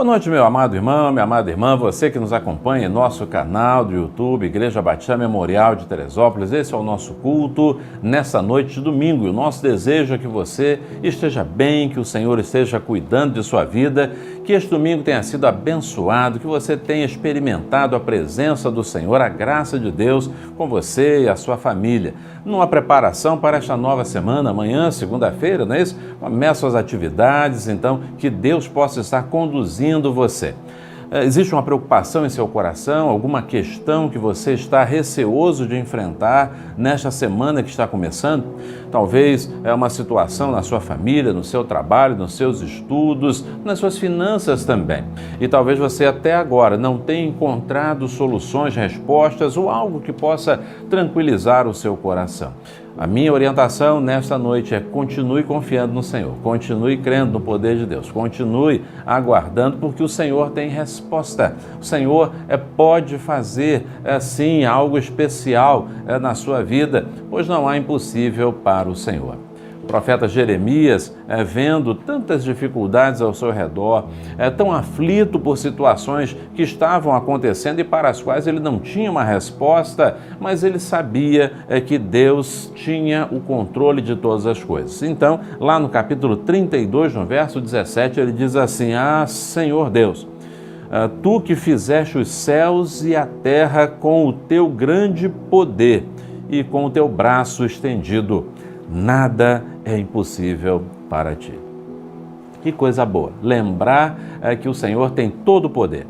Boa noite, meu amado irmão, minha amada irmã, você que nos acompanha em nosso canal do YouTube, Igreja Batista Memorial de Teresópolis. Esse é o nosso culto nessa noite de domingo. E o nosso desejo é que você esteja bem, que o Senhor esteja cuidando de sua vida, que este domingo tenha sido abençoado, que você tenha experimentado a presença do Senhor, a graça de Deus com você e a sua família. Numa preparação para esta nova semana, amanhã, segunda-feira, não é isso? Começam as atividades, então que Deus possa estar conduzindo você. Existe uma preocupação em seu coração, alguma questão que você está receoso de enfrentar nesta semana que está começando? Talvez é uma situação na sua família, no seu trabalho, nos seus estudos, nas suas finanças também. E talvez você até agora não tenha encontrado soluções, respostas ou algo que possa tranquilizar o seu coração. A minha orientação nesta noite é: continue confiando no Senhor, continue crendo no poder de Deus, continue aguardando, porque o Senhor tem resposta. O Senhor pode fazer, sim, algo especial na sua vida, pois não há impossível para o Senhor. O profeta Jeremias, vendo tantas dificuldades ao seu redor, tão aflito por situações que estavam acontecendo e para as quais ele não tinha uma resposta, mas ele sabia que Deus tinha o controle de todas as coisas. Então, lá no capítulo 32, no verso 17, ele diz assim: Ah, Senhor Deus, Tu que fizeste os céus e a terra com o Teu grande poder e com o Teu braço estendido, nada é impossível para Ti. Que coisa boa, lembrar que o Senhor tem todo o poder.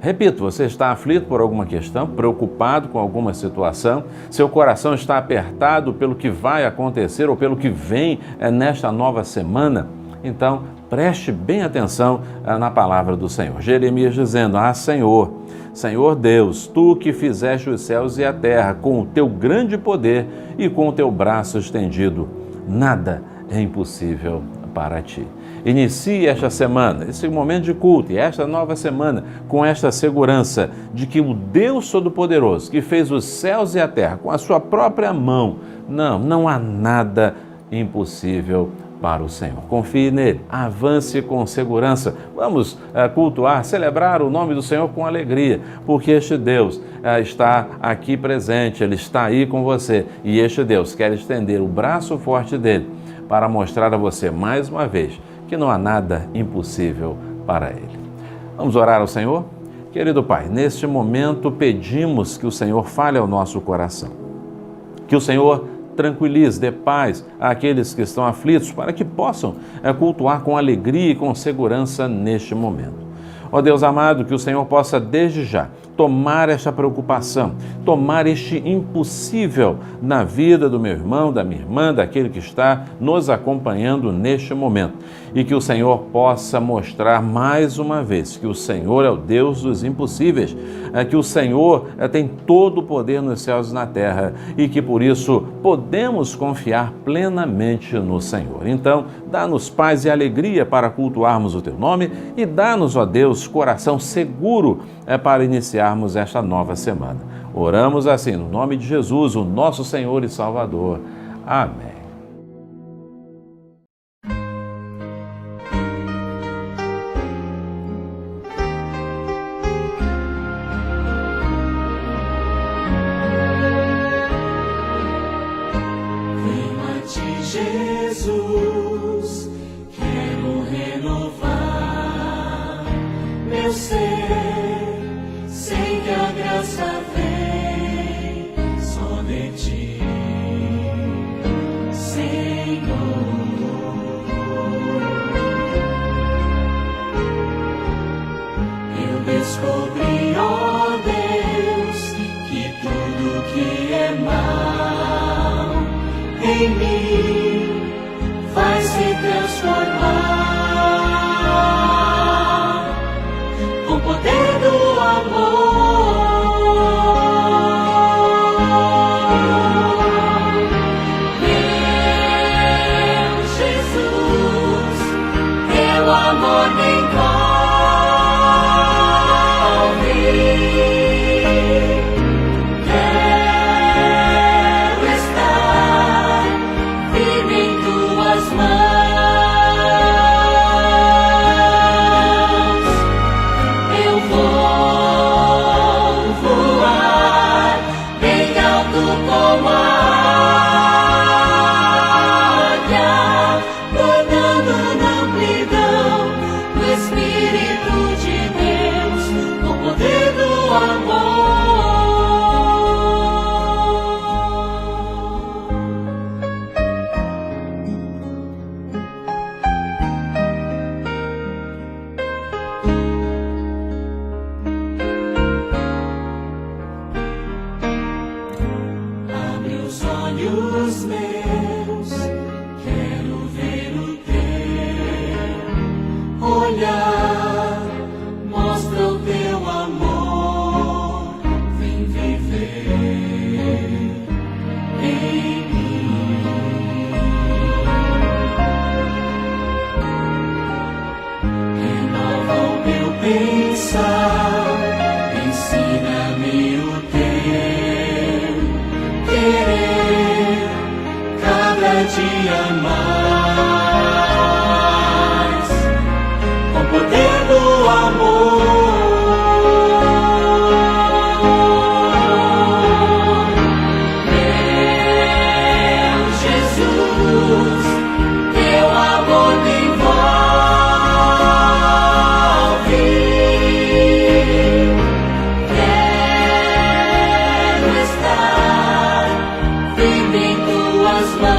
Repito, você está aflito por alguma questão, preocupado com alguma situação, seu coração está apertado pelo que vai acontecer ou pelo que vem nesta nova semana? Então, preste bem atenção na palavra do Senhor. Jeremias dizendo: Ah, Senhor, Senhor Deus, Tu que fizeste os céus e a terra com o Teu grande poder e com o Teu braço estendido, nada é impossível para Ti. Inicie esta semana, esse momento de culto e esta nova semana com esta segurança de que o Deus Todo-Poderoso, que fez os céus e a terra com a sua própria mão, não há nada impossível para o Senhor. Confie nele, avance com segurança. Vamos cultuar, celebrar o nome do Senhor com alegria, porque este Deus está aqui presente, Ele está aí com você, e este Deus quer estender o braço forte dele para mostrar a você mais uma vez que não há nada impossível para Ele. Vamos orar ao Senhor? Querido Pai, neste momento pedimos que o Senhor fale ao nosso coração, que o Senhor tranquilize, dê paz àqueles que estão aflitos, para que possam cultuar com alegria e com segurança neste momento. Ó Deus amado, que o Senhor possa desde já tomar esta preocupação, tomar este impossível na vida do meu irmão, da minha irmã, daquele que está nos acompanhando neste momento. E que o Senhor possa mostrar mais uma vez que o Senhor é o Deus dos impossíveis, que o Senhor tem todo o poder nos céus e na terra e que por isso podemos confiar plenamente no Senhor. Então, dá-nos paz e alegria para cultuarmos o Teu nome e dá-nos, ó Deus, coração seguro para iniciarmos esta nova semana. Oramos assim no nome de Jesus, o nosso Senhor e Salvador. Amém. Jesus, quero renovar meu ser, sei que a graça vem só de Ti, Senhor. Eu descobri, ó Deus, que tudo que é mal em mim vai se transformar. olhos meus, quero ver o teu olhar, mostra o teu amor, vem viver em mim. Renova o meu pensar, ensina-me o teu querer, cada dia mais, com o poder do amor. Meu Jesus, teu amor me envolve. Quero estar firme em tuas mãos.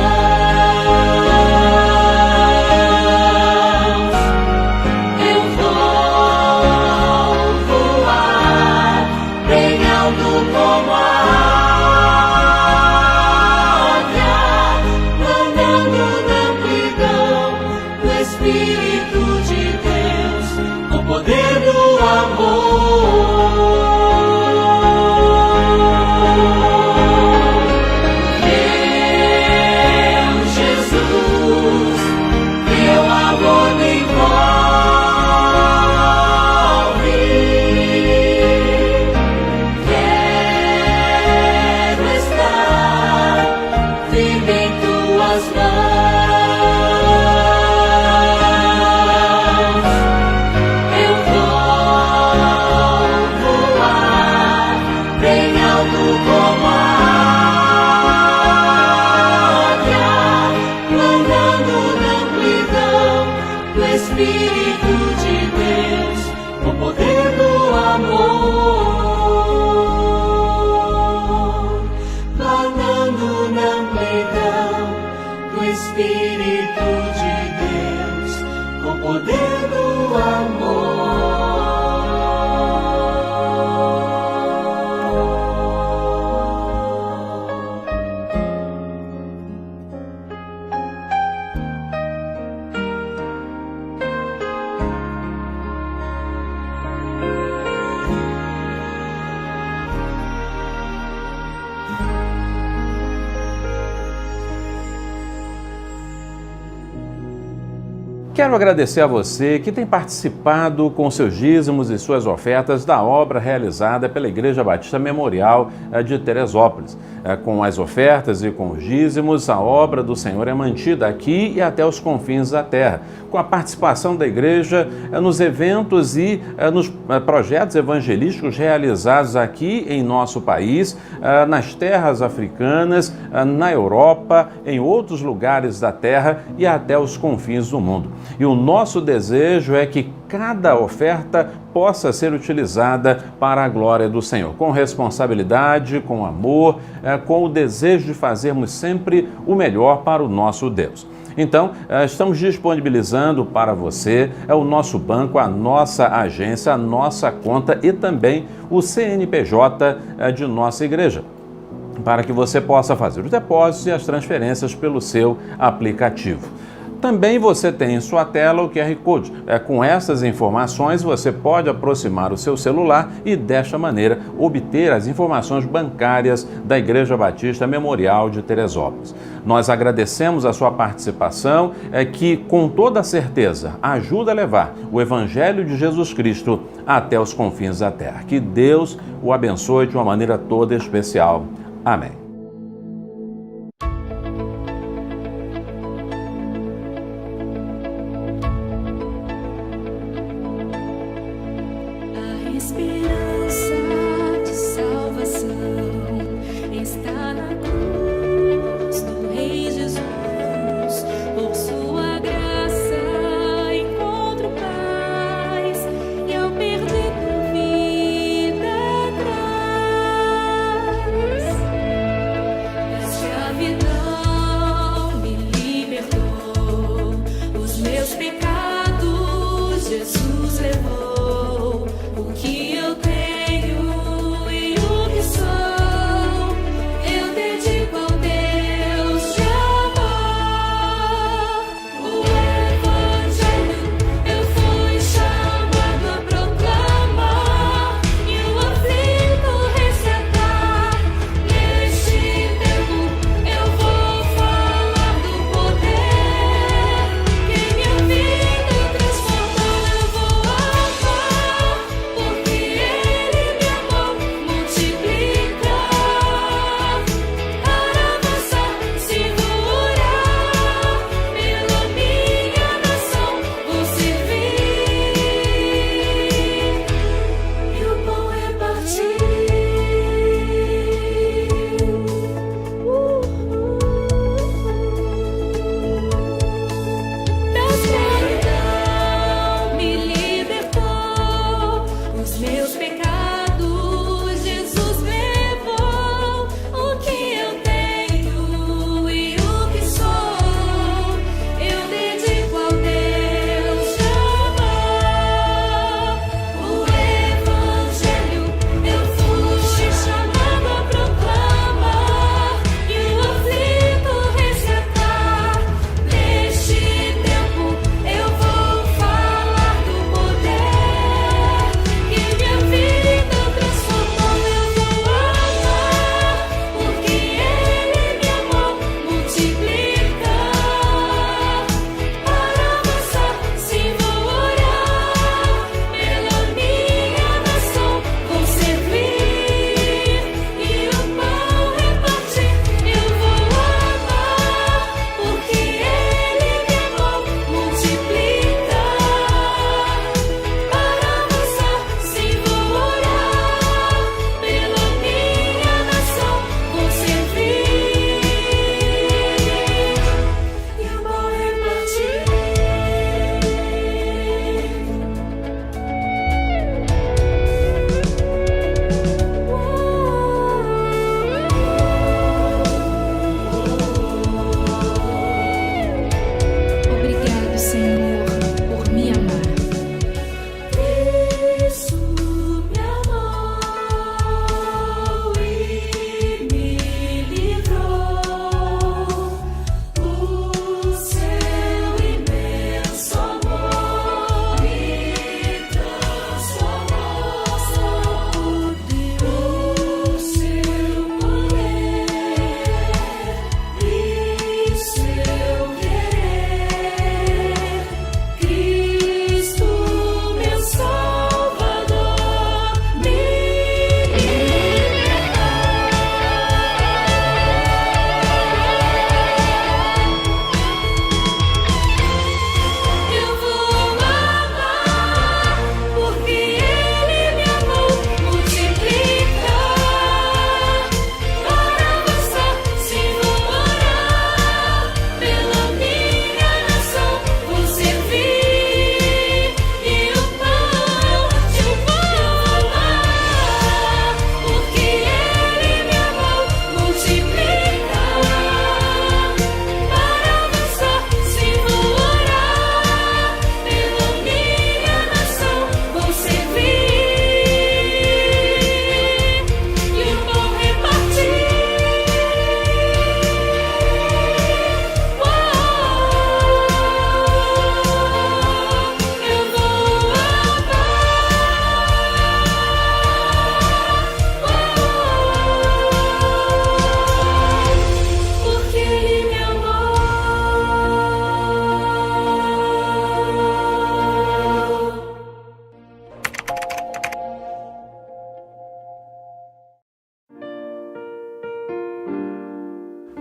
Eu vou voar bem alto como a águia, andando na amplidão do Espírito de Deus, com o poder do amor. Meu Jesus, teu amor me envolve. Quero estar firme em tuas mãos. Eu vou voar bem alto como a águia, andando na amplidão do Espírito de Deus, com o poder do amor. Planando na amplidão do Espírito de Deus, com o poder do amor. Quero agradecer a você que tem participado com seus dízimos e suas ofertas da obra realizada pela Igreja Batista Memorial de Teresópolis. Com as ofertas e com os dízimos, a obra do Senhor é mantida aqui e até os confins da terra, com a participação da Igreja nos eventos e nos projetos evangelísticos realizados aqui em nosso país, nas terras africanas, na Europa, em outros lugares da terra e até os confins do mundo. E o nosso desejo é que cada oferta possa ser utilizada para a glória do Senhor, com responsabilidade, com amor, com o desejo de fazermos sempre o melhor para o nosso Deus. Então, estamos disponibilizando para você o nosso banco, a nossa agência, a nossa conta e também o CNPJ de nossa igreja, para que você possa fazer os depósitos e as transferências pelo seu aplicativo. Também você tem em sua tela o QR Code. Com essas informações você pode aproximar o seu celular e desta maneira obter as informações bancárias da Igreja Batista Memorial de Teresópolis. Nós agradecemos a sua participação, que com toda certeza ajuda a levar o Evangelho de Jesus Cristo até os confins da terra. Que Deus o abençoe de uma maneira toda especial. Amém. Esperança de salvação está na cruz do Rei Jesus. Por sua graça encontro paz e ao perdido vida traz.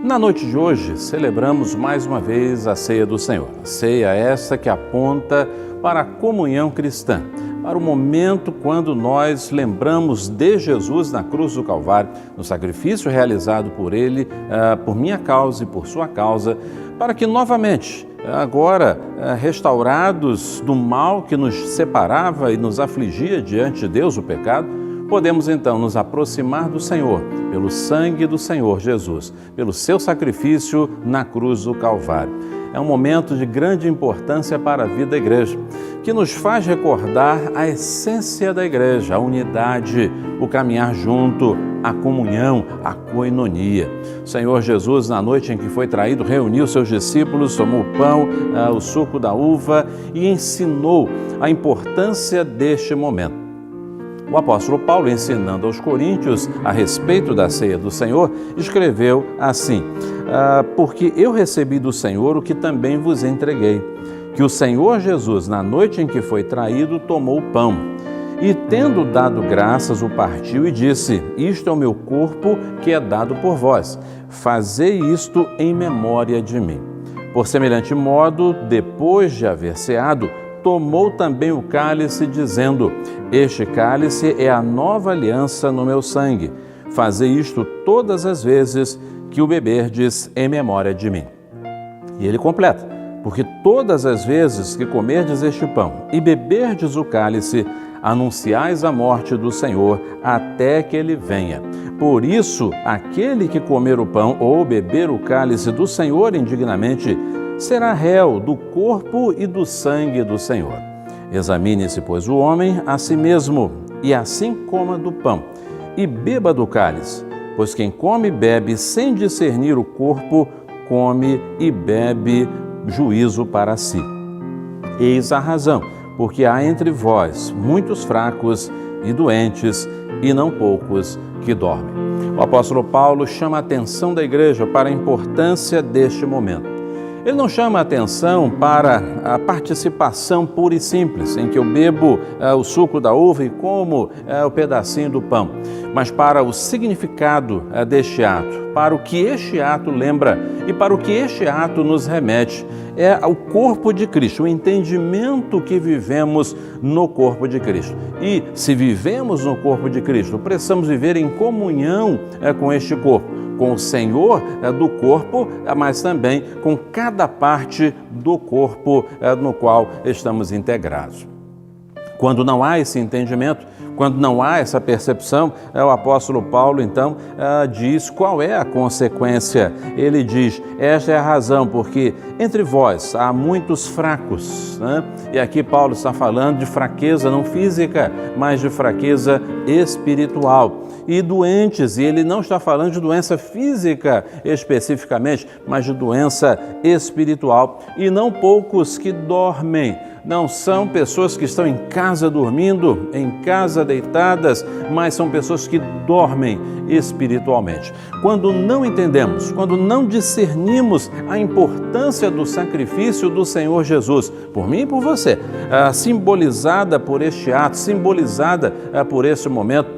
Na noite de hoje, celebramos mais uma vez a Ceia do Senhor. Ceia essa que aponta para a comunhão cristã, para o momento quando nós lembramos de Jesus na cruz do Calvário, no sacrifício realizado por Ele, por minha causa e por sua causa, para que novamente, agora restaurados do mal que nos separava e nos afligia diante de Deus, o pecado, podemos então nos aproximar do Senhor, pelo sangue do Senhor Jesus, pelo seu sacrifício na cruz do Calvário. É um momento de grande importância para a vida da igreja, que nos faz recordar a essência da igreja, a unidade, o caminhar junto, a comunhão, a coinonia. O Senhor Jesus, na noite em que foi traído, reuniu seus discípulos, tomou o pão, o suco da uva e ensinou a importância deste momento. O apóstolo Paulo, ensinando aos coríntios a respeito da ceia do Senhor, escreveu assim: porque eu recebi do Senhor o que também vos entreguei, que o Senhor Jesus, na noite em que foi traído, tomou o pão e, tendo dado graças, o partiu e disse: isto é o meu corpo que é dado por vós, fazei isto em memória de mim. Por semelhante modo, depois de haver ceado, tomou também o cálice, dizendo: este cálice é a nova aliança no meu sangue. Fazei isto todas as vezes que o beberdes em memória de mim. E ele completa: porque todas as vezes que comerdes este pão e beberdes o cálice, anunciais a morte do Senhor até que ele venha. Por isso, aquele que comer o pão ou beber o cálice do Senhor indignamente, será réu do corpo e do sangue do Senhor. Examine-se, pois, o homem a si mesmo, e assim coma do pão, e beba do cálice, pois quem come e bebe sem discernir o corpo, come e bebe juízo para si. Eis a razão, porque há entre vós muitos fracos e doentes, e não poucos que dormem. O apóstolo Paulo chama a atenção da igreja para a importância deste momento. Ele não chama a atenção para a participação pura e simples, em que eu bebo o suco da uva e como o pedacinho do pão, mas para o significado deste ato, para o que este ato lembra e para o que este ato nos remete. É o corpo de Cristo, o entendimento que vivemos no corpo de Cristo. E se vivemos no corpo de Cristo, precisamos viver em comunhão com este corpo, com o Senhor do corpo, mas também com cada parte do corpo no qual estamos integrados. Quando não há esse entendimento, quando não há essa percepção, o apóstolo Paulo, então, diz qual é a consequência. Ele diz: esta é a razão, porque entre vós há muitos fracos, né? E aqui Paulo está falando de fraqueza não física, mas de fraqueza espiritual. E doentes, e ele não está falando de doença física especificamente, mas de doença espiritual. E não poucos que dormem. Não são pessoas que estão em casa dormindo, em casa deitadas, mas são pessoas que dormem espiritualmente. Quando não entendemos, quando não discernimos a importância do sacrifício do Senhor Jesus, por mim e por você, simbolizada por este ato, simbolizada por este momento,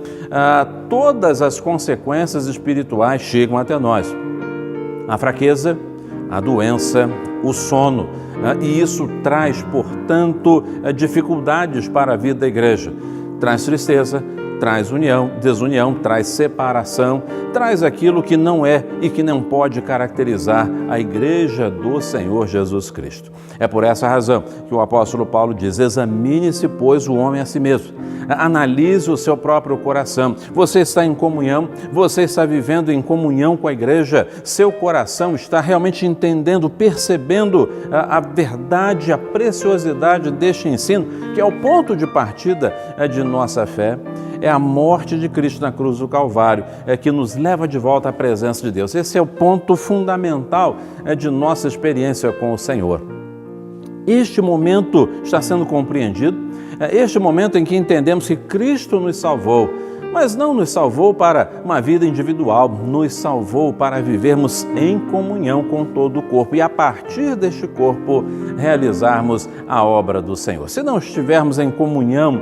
todas as consequências espirituais chegam até nós. A fraqueza, a doença, o sono. E isso traz, portanto, dificuldades para a vida da igreja. Traz tristeza, traz união, desunião, traz separação, traz aquilo que não é e que não pode caracterizar a igreja do Senhor Jesus Cristo. É por essa razão que o apóstolo Paulo diz: examine-se, pois, o homem a si mesmo. Analise o seu próprio coração. Você está em comunhão? Você está vivendo em comunhão com a igreja? Seu coração está realmente entendendo, percebendo a verdade, a preciosidade deste ensino, que é o ponto de partida de nossa fé? É a morte de Cristo na cruz do Calvário, que nos leva de volta à presença de Deus. Esse é o ponto fundamental de nossa experiência com o Senhor. Este momento está sendo compreendido, este momento em que entendemos que Cristo nos salvou, mas não nos salvou para uma vida individual, nos salvou para vivermos em comunhão com todo o corpo e, a partir deste corpo, realizarmos a obra do Senhor. Se não estivermos em comunhão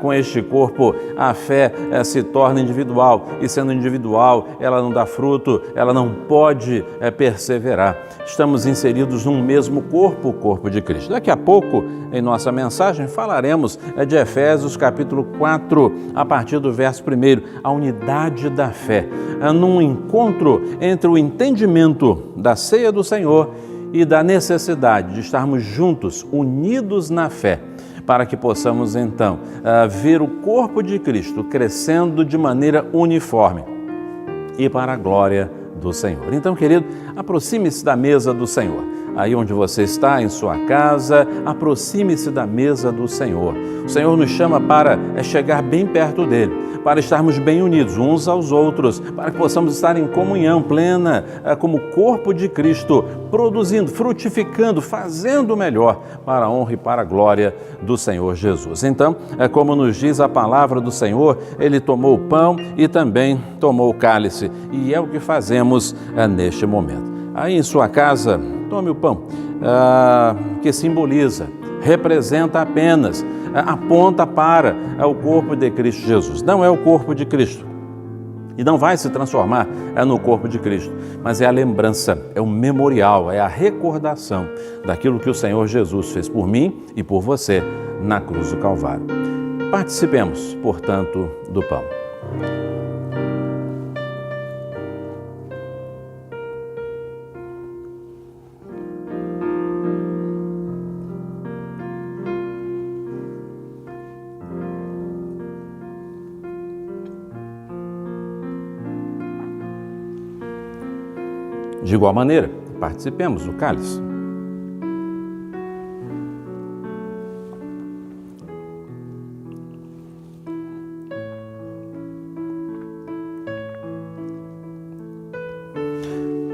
com este corpo, a fé se torna individual, e sendo individual, ela não dá fruto, ela não pode perseverar. Estamos inseridos num mesmo corpo, o corpo de Cristo. Daqui a pouco, em nossa mensagem, falaremos de Efésios capítulo 4, a partir do verso 1, a unidade da fé, num encontro entre o entendimento da ceia do Senhor e da necessidade de estarmos juntos, unidos na fé, para que possamos então ver o corpo de Cristo crescendo de maneira uniforme e para a glória do Senhor. Então, querido, aproxime-se da mesa do Senhor. Aí onde você está, em sua casa, aproxime-se da mesa do Senhor. O Senhor nos chama para chegar bem perto dele, para estarmos bem unidos uns aos outros, para que possamos estar em comunhão plena, como corpo de Cristo, produzindo, frutificando, fazendo o melhor para a honra e para a glória do Senhor Jesus. Então, como nos diz a palavra do Senhor, ele tomou o pão e também tomou o cálice, e é o que fazemos neste momento. Aí em sua casa, tome o pão, que simboliza, representa apenas, aponta para o corpo de Cristo Jesus. Não é o corpo de Cristo e não vai se transformar no corpo de Cristo, mas é a lembrança, é o memorial, é a recordação daquilo que o Senhor Jesus fez por mim e por você na cruz do Calvário. Participemos, portanto, do pão. De igual maneira, participemos do cálice.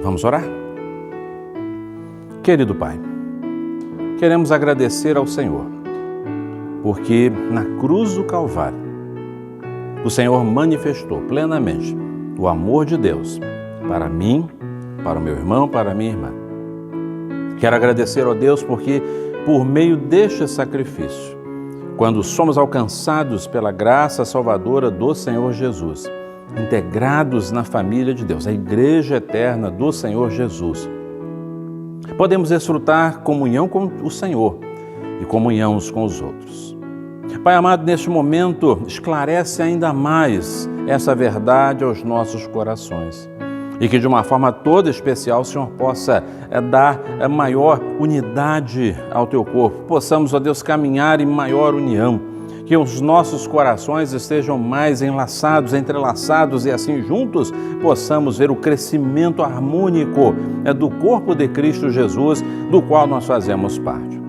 Vamos orar? Querido Pai, queremos agradecer ao Senhor, porque na cruz do Calvário, o Senhor manifestou plenamente o amor de Deus para mim, para o meu irmão, para a minha irmã. Quero agradecer a Deus porque, por meio deste sacrifício, quando somos alcançados pela graça salvadora do Senhor Jesus, integrados na família de Deus, a Igreja Eterna do Senhor Jesus, podemos desfrutar comunhão com o Senhor e comunhão uns com os outros. Pai amado, neste momento, esclarece ainda mais essa verdade aos nossos corações. E que de uma forma toda especial o Senhor possa dar maior unidade ao Teu corpo. Possamos, ó Deus, caminhar em maior união. Que os nossos corações estejam mais enlaçados, entrelaçados e assim juntos possamos ver o crescimento harmônico do corpo de Cristo Jesus, do qual nós fazemos parte.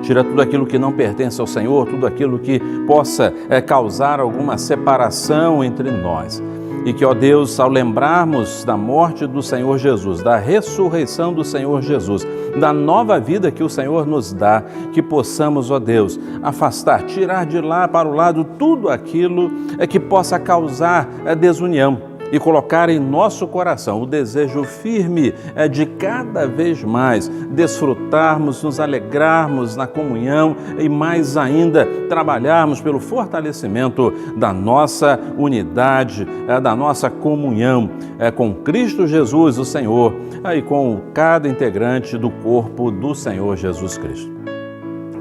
Tira tudo aquilo que não pertence ao Senhor, tudo aquilo que possa causar alguma separação entre nós. E que, ó Deus, ao lembrarmos da morte do Senhor Jesus, da ressurreição do Senhor Jesus, da nova vida que o Senhor nos dá, que possamos, ó Deus, afastar, tirar de lá para o lado tudo aquilo que possa causar desunião e colocar em nosso coração o desejo firme de cada vez mais desfrutarmos, nos alegrarmos na comunhão e mais ainda trabalharmos pelo fortalecimento da nossa unidade, da nossa comunhão com Cristo Jesus, o Senhor, e com cada integrante do corpo do Senhor Jesus Cristo.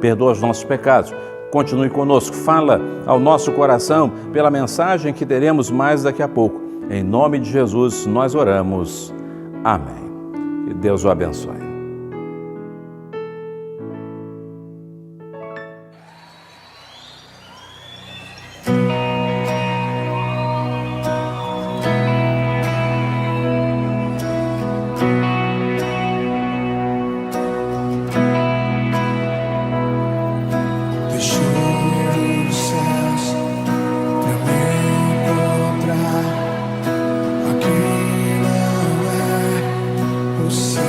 Perdoa os nossos pecados. Continue conosco, fala ao nosso coração pela mensagem que teremos mais daqui a pouco. Em nome de Jesus, nós oramos. Amém. Que Deus o abençoe. Aqui não é o céu.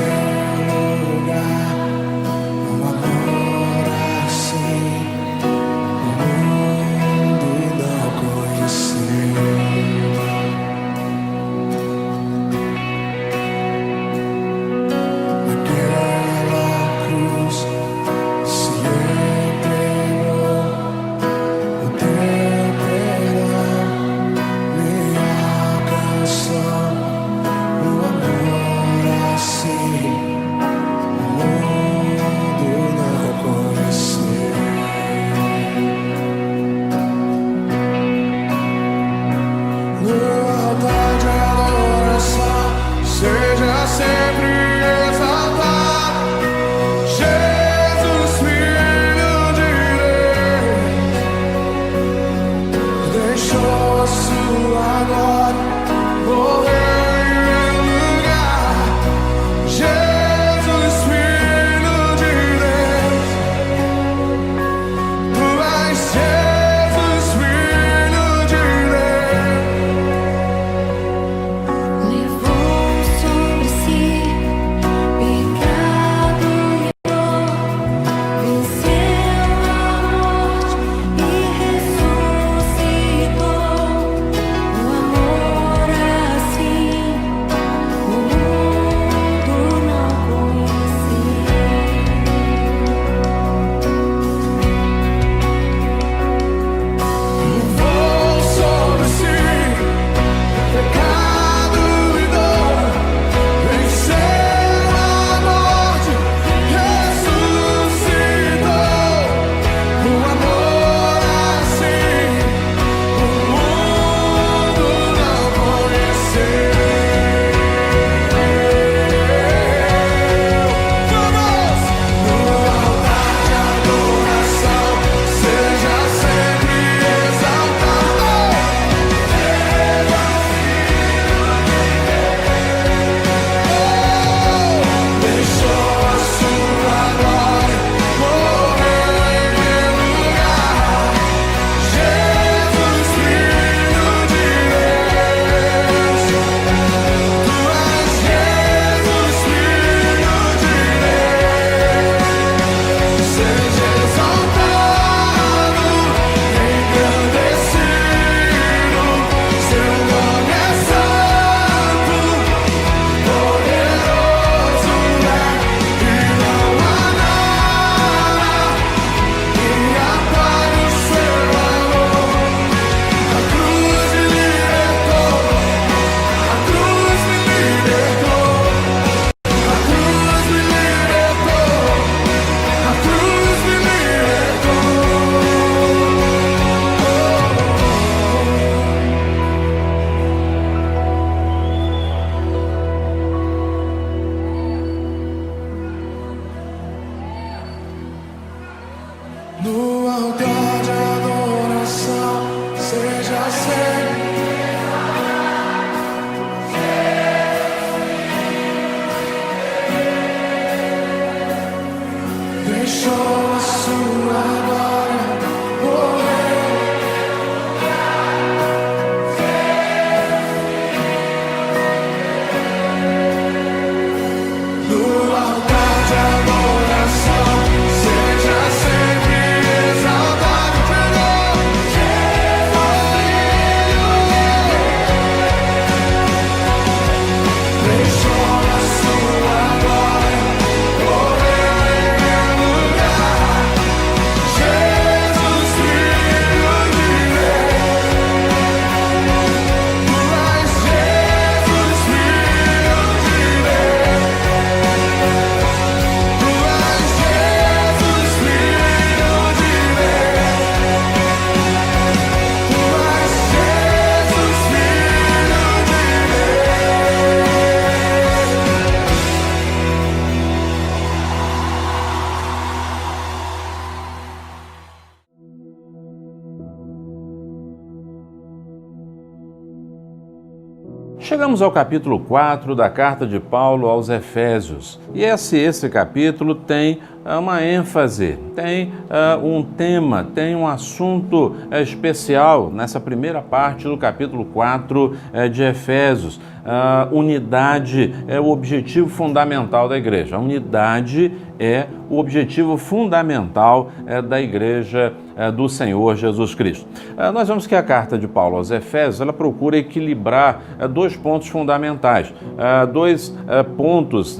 Chegamos ao capítulo 4 da carta de Paulo aos Efésios. E esse capítulo tem uma ênfase, tem um tema, tem um assunto especial nessa primeira parte do capítulo 4 de Efésios. Unidade é o objetivo fundamental da igreja. A unidade é o objetivo fundamental da igreja do Senhor Jesus Cristo. Nós vemos que a carta de Paulo aos Efésios, ela procura equilibrar dois pontos fundamentais, dois pontos,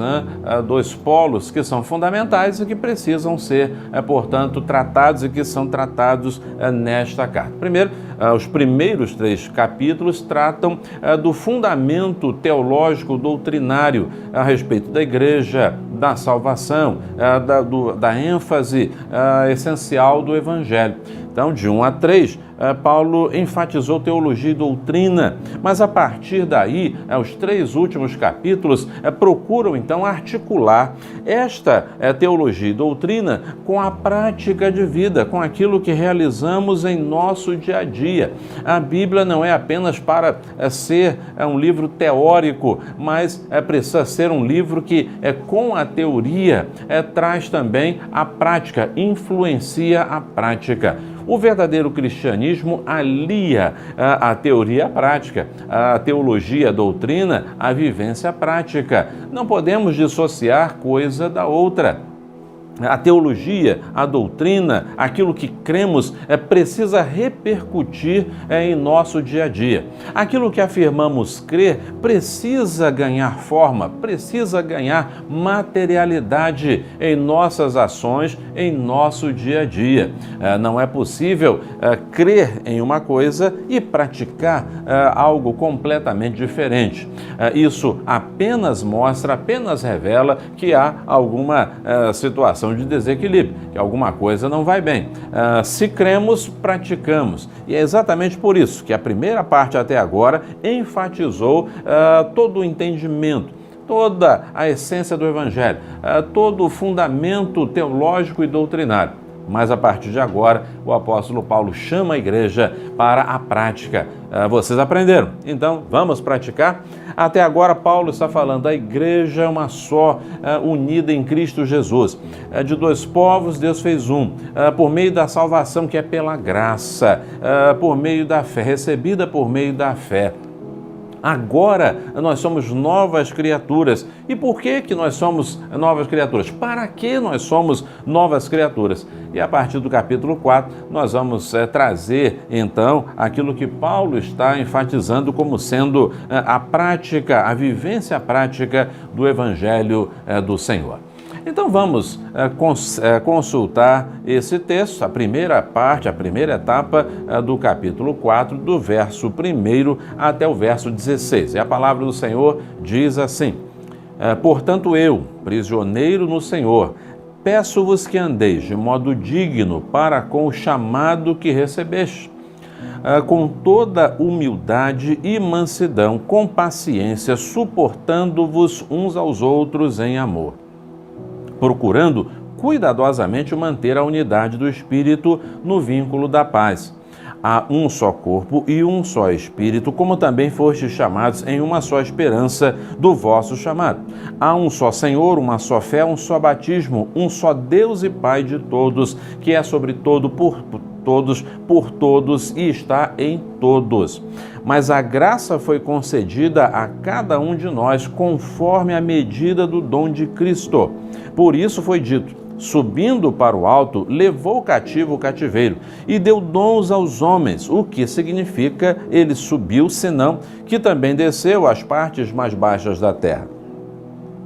dois polos que são fundamentais e que precisam ser, portanto, tratados e que são tratados nesta carta. Primeiro, os primeiros 3 capítulos tratam do fundamento teológico doutrinário a respeito da igreja, da salvação, da ênfase essencial do Evangelho. Então, de 1 a 3, Paulo enfatizou teologia e doutrina, mas a partir daí, os 3 últimos capítulos procuram então articular esta teologia e doutrina com a prática de vida, com aquilo que realizamos em nosso dia a dia. A Bíblia não é apenas para ser um livro teórico, mas precisa ser um livro que, com a teoria, traz também a prática, influencia a prática. O verdadeiro cristianismo alia a teoria à prática, a teologia, a doutrina, a vivência prática. Não podemos dissociar coisa da outra. A teologia, a doutrina, aquilo que cremos, precisa repercutir em nosso dia a dia. Aquilo que afirmamos crer precisa ganhar forma, precisa ganhar materialidade em nossas ações, em nosso dia a dia. Não é possível crer em uma coisa e praticar algo completamente diferente. Isso apenas mostra, apenas revela que há alguma situação de desequilíbrio, que alguma coisa não vai bem. Se cremos, praticamos. E é exatamente por isso que a primeira parte até agora enfatizou todo o entendimento, toda a essência do Evangelho, todo o fundamento teológico e doutrinário. Mas a partir de agora, o apóstolo Paulo chama a igreja para a prática. Vocês aprenderam? Então, vamos praticar? Até agora, Paulo está falando da igreja é uma só, unida em Cristo Jesus. De 2 povos, Deus fez um, por meio da salvação que é pela graça, por meio da fé, recebida por meio da fé. Agora nós somos novas criaturas. E por que nós somos novas criaturas? Para que nós somos novas criaturas? E a partir do capítulo 4, nós vamos trazer, então, aquilo que Paulo está enfatizando como sendo a prática, a vivência prática do Evangelho do Senhor. Então vamos consultar esse texto, a primeira parte, a primeira etapa do capítulo 4, do verso 1 até o verso 16. E a palavra do Senhor diz assim: portanto eu, prisioneiro no Senhor, peço-vos que andeis de modo digno para com o chamado que recebeste, com toda humildade e mansidão, com paciência, suportando-vos uns aos outros em amor, procurando cuidadosamente manter a unidade do Espírito no vínculo da paz. Há um só corpo e um só Espírito, como também fostes chamados em uma só esperança do vosso chamado. Há um só Senhor, uma só fé, um só batismo, um só Deus e Pai de todos, que é sobre todo, por todos e está em todos. Mas a graça foi concedida a cada um de nós conforme a medida do dom de Cristo. Por isso foi dito: subindo para o alto, levou cativo o cativeiro e deu dons aos homens, o que significa ele subiu, senão que também desceu às partes mais baixas da terra.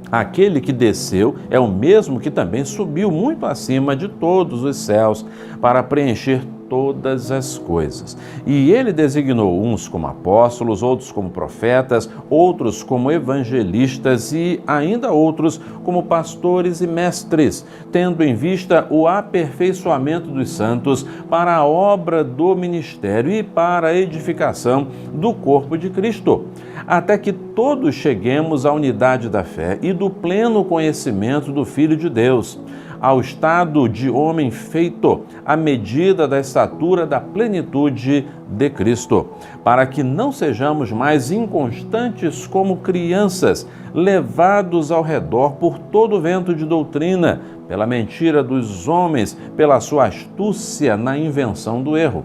Aquele que desceu é o mesmo que também subiu muito acima de todos os céus para preencher todas as coisas. E ele designou uns como apóstolos, outros como profetas, outros como evangelistas e ainda outros como pastores e mestres, tendo em vista o aperfeiçoamento dos santos para a obra do ministério e para a edificação do corpo de Cristo, até que todos cheguemos à unidade da fé e do pleno conhecimento do Filho de Deus, ao estado de homem feito à medida da estatura da plenitude de Cristo, para que não sejamos mais inconstantes como crianças, levados ao redor por todo vento de doutrina, pela mentira dos homens, pela sua astúcia na invenção do erro.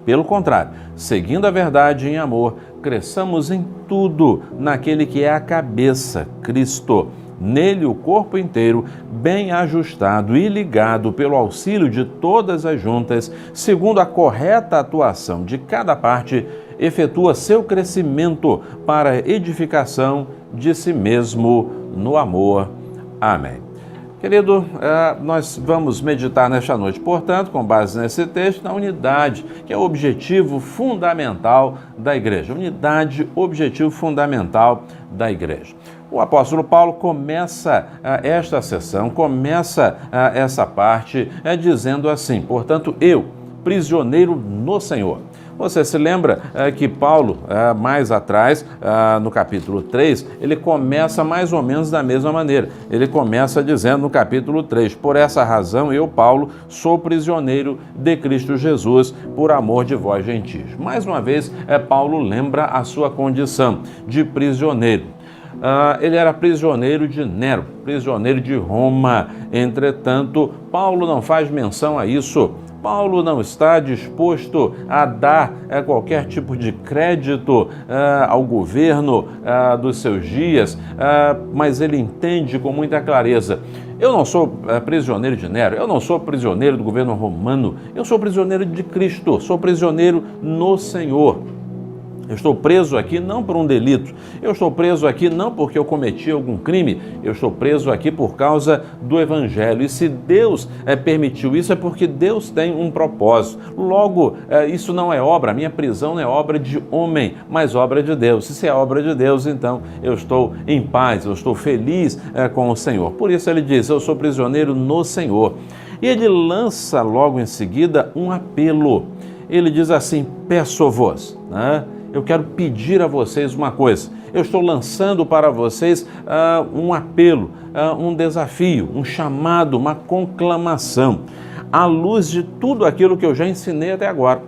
Pelo contrário, seguindo a verdade em amor, cresçamos em tudo naquele que é a cabeça, Cristo. Nele o corpo inteiro, bem ajustado e ligado pelo auxílio de todas as juntas, segundo a correta atuação de cada parte, efetua seu crescimento para a edificação de si mesmo no amor. Amém. Querido, nós vamos meditar nesta noite, portanto, com base nesse texto, na unidade, que é o objetivo fundamental da igreja. Unidade, objetivo fundamental da igreja. O apóstolo Paulo começa esta sessão, começa essa parte dizendo assim: portanto, eu, prisioneiro no Senhor. Você se lembra que Paulo, mais atrás, no capítulo 3, ele começa mais ou menos da mesma maneira. Ele começa dizendo no capítulo 3, por essa razão eu, Paulo, sou prisioneiro de Cristo Jesus, por amor de vós gentios. Mais uma vez, Paulo lembra a sua condição de prisioneiro. Ele era prisioneiro de Nero, prisioneiro de Roma. Entretanto, Paulo não faz menção a isso. Paulo não está disposto a dar qualquer tipo de crédito ao governo dos seus dias, mas ele entende com muita clareza: eu não sou prisioneiro de Nero, eu não sou prisioneiro do governo romano, eu sou prisioneiro de Cristo, sou prisioneiro no Senhor. Eu estou preso aqui não por um delito, eu estou preso aqui não porque eu cometi algum crime, eu estou preso aqui por causa do Evangelho. E se Deus permitiu isso, é porque Deus tem um propósito. Logo, isso não é obra, a minha prisão não é obra de homem, mas obra de Deus. Se é obra de Deus, então eu estou em paz, eu estou feliz com o Senhor. Por isso ele diz: eu sou prisioneiro no Senhor. E ele lança logo em seguida um apelo. Ele diz assim: peço-vos, né? Eu quero pedir a vocês uma coisa. Eu estou lançando para vocês um apelo, um desafio, um chamado, uma conclamação, à luz de tudo aquilo que eu já ensinei até agora.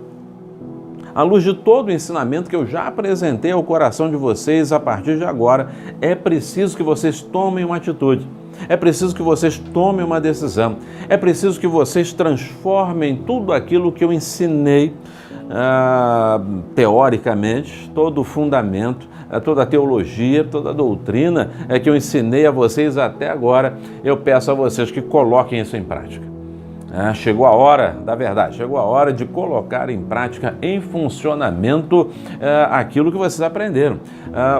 À luz de todo o ensinamento que eu já apresentei ao coração de vocês, a partir de agora, é preciso que vocês tomem uma atitude. É preciso que vocês tomem uma decisão. É preciso que vocês transformem tudo aquilo que eu ensinei teoricamente, todo o fundamento, toda a teologia, toda a doutrina que eu ensinei a vocês até agora. Eu peço a vocês que coloquem isso em prática. Chegou a hora da verdade, chegou a hora de colocar em prática, em funcionamento, aquilo que vocês aprenderam.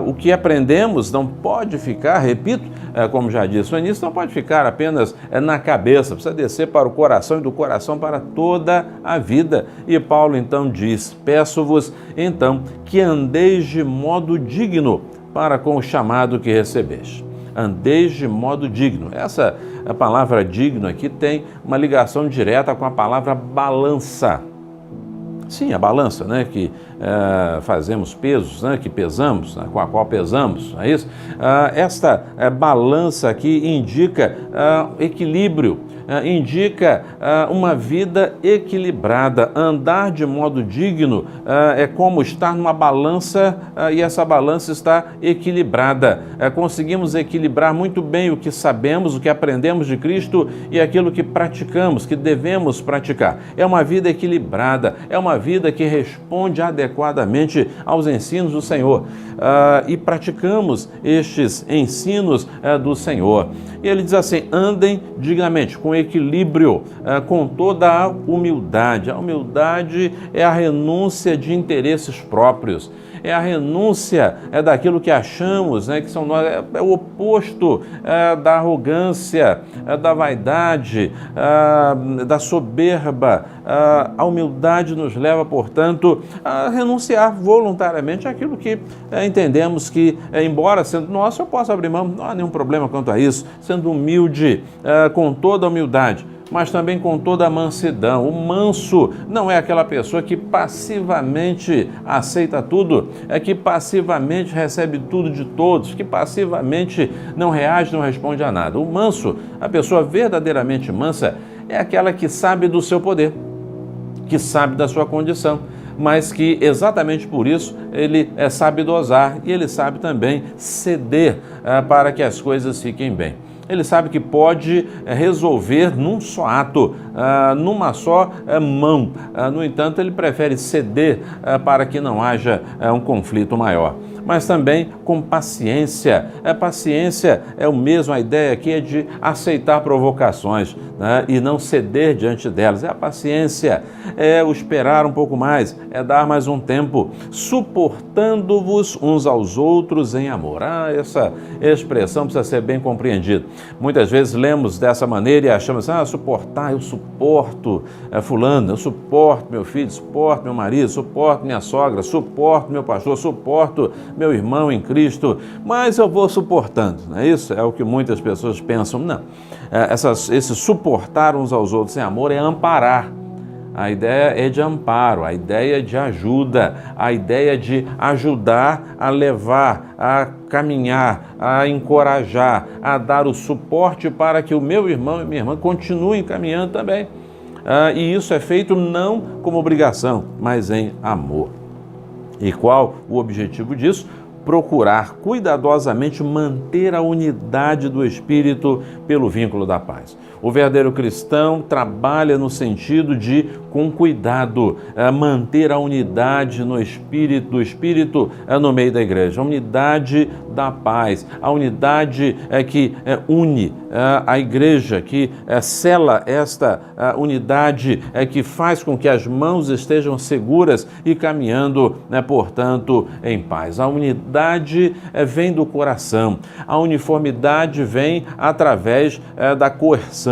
O que aprendemos não pode ficar, repito, como já disse no início, não pode ficar apenas na cabeça, precisa descer para o coração e do coração para toda a vida. E Paulo então diz: peço-vos então que andeis de modo digno para com o chamado que recebeste. Andeis de modo digno. Essa palavra digno aqui tem uma ligação direta com a palavra balança. Sim, a balança, né, que fazemos pesos, né, que pesamos, né, com a qual pesamos, não é isso? Esta balança aqui indica equilíbrio, indica uma vida equilibrada. Andar de modo digno é como estar numa balança e essa balança está equilibrada. Conseguimos equilibrar muito bem o que sabemos, o que aprendemos de Cristo e aquilo que praticamos, que devemos praticar. É uma vida equilibrada, é uma vida que responde adequadamente aos ensinos do Senhor. E praticamos estes ensinos do Senhor. E ele diz assim: andem dignamente, com equilíbrio, com toda a humildade. A humildade é a renúncia de interesses próprios, é a renúncia daquilo que achamos, né, que são nós, é o oposto da arrogância, da vaidade, da soberba. A humildade nos leva, portanto, a renunciar voluntariamente àquilo que entendemos que, embora sendo nosso, eu posso abrir mão, não há nenhum problema quanto a isso, sendo humilde, com toda a humildade. mas também com toda a mansidão. O manso não é aquela pessoa que passivamente aceita tudo, é que passivamente recebe tudo de todos, que passivamente não reage, não responde a nada. O manso, a pessoa verdadeiramente mansa, é aquela que sabe do seu poder, que sabe da sua condição, mas que exatamente por isso ele sabe dosar e ele sabe também ceder para que as coisas fiquem bem. Ele sabe que pode resolver num só ato, numa só mão. No entanto, ele prefere ceder para que não haja um conflito maior. Mas também com paciência. Paciência é o mesmo, a ideia aqui é de aceitar provocações, né, e não ceder diante delas. É a paciência, é o esperar um pouco mais, é dar mais um tempo, suportando-vos uns aos outros em amor. Essa expressão precisa ser bem compreendida. Muitas vezes lemos dessa maneira e achamos, suportar, eu suporto fulano, eu suporto meu filho, suporto meu marido, suporto minha sogra, suporto meu pastor, suporto meu irmão em Cristo, mas eu vou suportando, não é isso? É o que muitas pessoas pensam. Não, esse suportar uns aos outros em amor é amparar. A ideia é de amparo, a ideia é de ajuda, a ideia é de ajudar a levar, a caminhar, a encorajar, a dar o suporte para que o meu irmão e minha irmã continuem caminhando também. E isso é feito não como obrigação, mas em amor. E qual o objetivo disso? Procurar cuidadosamente manter a unidade do Espírito pelo vínculo da paz. O verdadeiro cristão trabalha no sentido de, com cuidado, manter a unidade no Espírito, do Espírito no meio da igreja, a unidade da paz, a unidade que une a igreja, que sela esta unidade, que faz com que as mãos estejam seguras e caminhando, portanto, em paz. A unidade vem do coração, a uniformidade vem através da coerção,